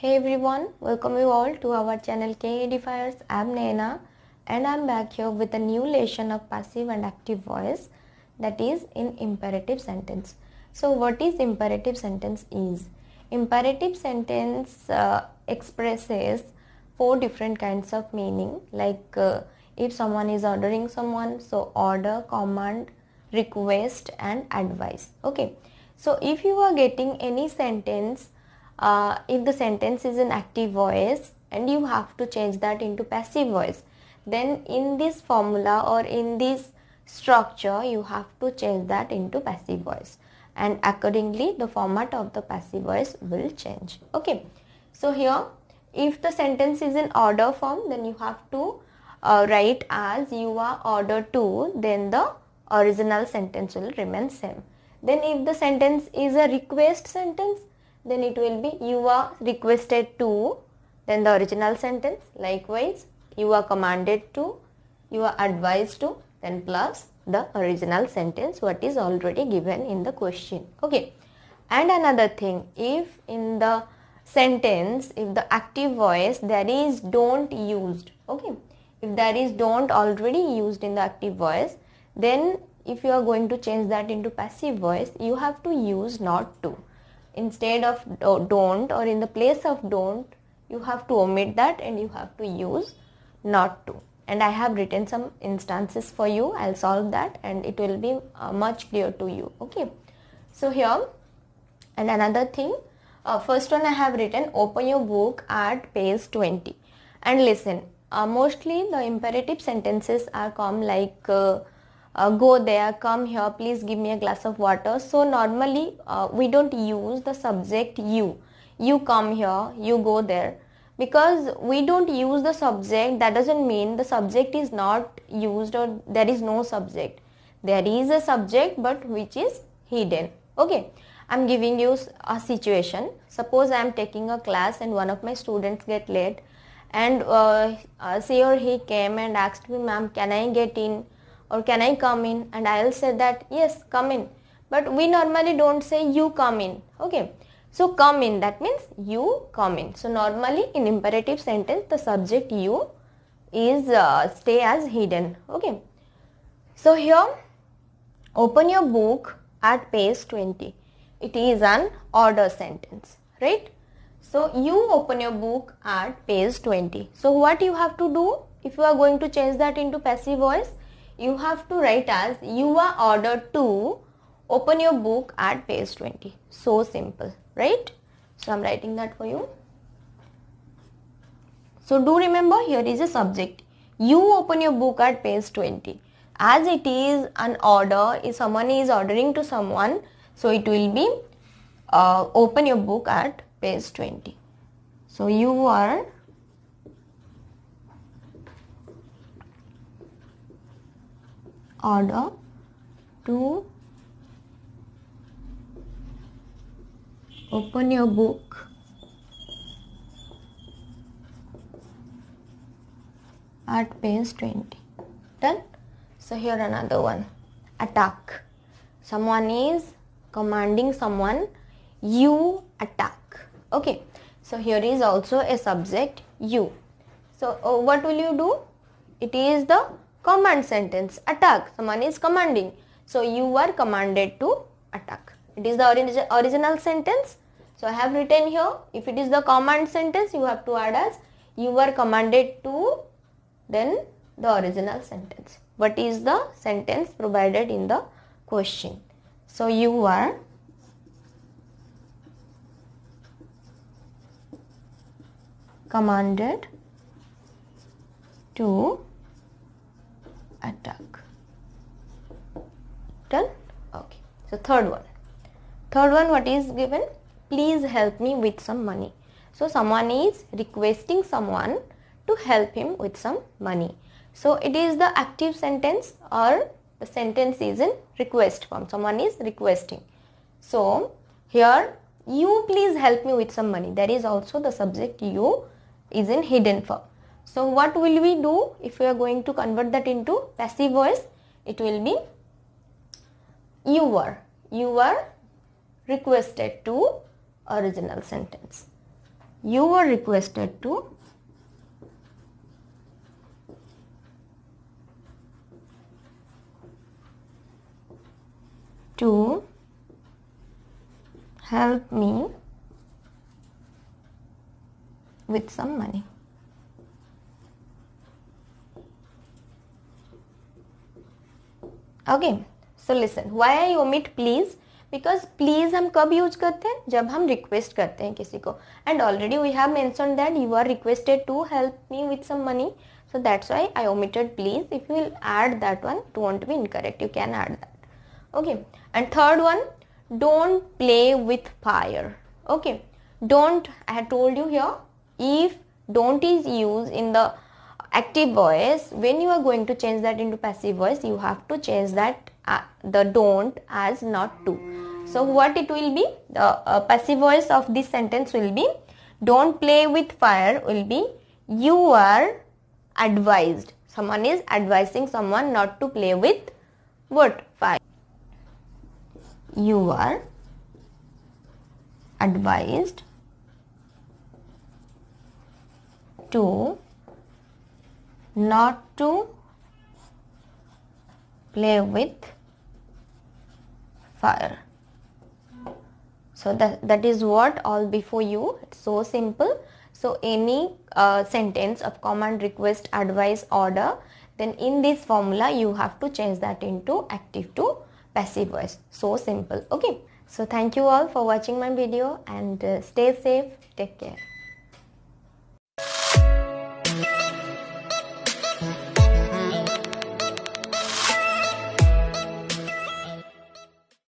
Hey everyone, welcome you all to our channel K Edifiers. I'm Naina and I'm back here with a new lesson of passive and active voice, that is in imperative sentence. So what is imperative sentence is? Imperative sentence expresses four different kinds of meaning, like if someone is ordering someone, so order, command, request and advice. Okay, so if you are getting any sentence, if the sentence is in active voice and you have to change that into passive voice, then in this formula or in this structure you have to change that into passive voice, and accordingly the format of the passive voice will change. Okay, so here if the sentence is in order form, then you have to write as you are ordered to, then the original sentence will remain same. Then if the sentence is a request sentence, then it will be you are requested to, then the original sentence. Likewise, you are commanded to, you are advised to, then plus the original sentence what is already given in the question. Okay, and another thing, if in the sentence, if the active voice there is don't used, okay, if there is don't already used in the active voice, then if you are going to change that into passive voice, you have to use not to. Instead of don't, or in the place of don't, you have to omit that and you have to use not to. And I have written some instances for you. I'll solve that and it will be much clear to you. Okay, so here, and another thing, first one I have written open your book at page 20 and listen. Mostly the imperative sentences are come like go there, come here, please give me a glass of water. So normally we don't use the subject you come here, you go there. Because we don't use the subject, that doesn't mean the subject is not used or there is no subject. There is a subject but which is hidden. Okay, I'm giving you a situation. Suppose I am taking a class and one of my students get late, and she or he came and asked me, ma'am, can I get in or can I come in? And I'll say that yes, come in. But we normally don't say you come in. Okay, so come in, that means you come in. So normally in imperative sentence the subject you is stay as hidden. Okay, so here open your book at page 20. It is an order sentence, right? So you open your book at page 20. So what you have to do, if you are going to change that into passive voice, you have to write as you are ordered to open your book at page 20. So simple, right? So I'm writing that for you. So do remember, here is a subject. You open your book at page 20. As it is an order, if someone is ordering to someone, so it will be open your book at page 20. So you are order to open your book at page 20. Done? So here another one. Attack. Someone is commanding someone, you attack. Okay, so here is also a subject you. So what will you do? It is the command sentence, attack. Someone is commanding, so you are commanded to attack. It is the original sentence. So I have written here, if it is the command sentence, you have to add as you are commanded to, then the original sentence. What is the sentence provided in the question? So you are commanded to attack. Done? Okay. So third one. Third one, what is given? Please help me with some money. So someone is requesting someone to help him with some money. So it is the active sentence or the sentence is in request form. Someone is requesting. So here, you please help me with some money. There is also the subject you is in hidden form. So what will we do if we are going to convert that into passive voice? It will be you were requested to, original sentence. You were requested to help me with some money. Okay, so listen, why I omit please? Because please हम कब use करते हैं? जब हम request करते हैं किसी को. And already we have mentioned that you are requested to help me with some money. So that's why I omitted please. If you will add that one, it won't be incorrect. You can add that. Okay. And third one, don't play with fire. Okay. Don't, I had told you here, if don't is used in the active voice, when you are going to change that into passive voice, you have to change that the don't as not to. So what it will be? The passive voice of this sentence will be, don't play with fire will be, you are advised. Someone is advising someone not to play with what? Fire. You are advised to not to play with fire. So that is what all before you. It's so simple. So any sentence of command, request, advice, order, then in this formula you have to change that into active to passive voice. So simple. Okay. So thank you all for watching my video and stay safe. Take care.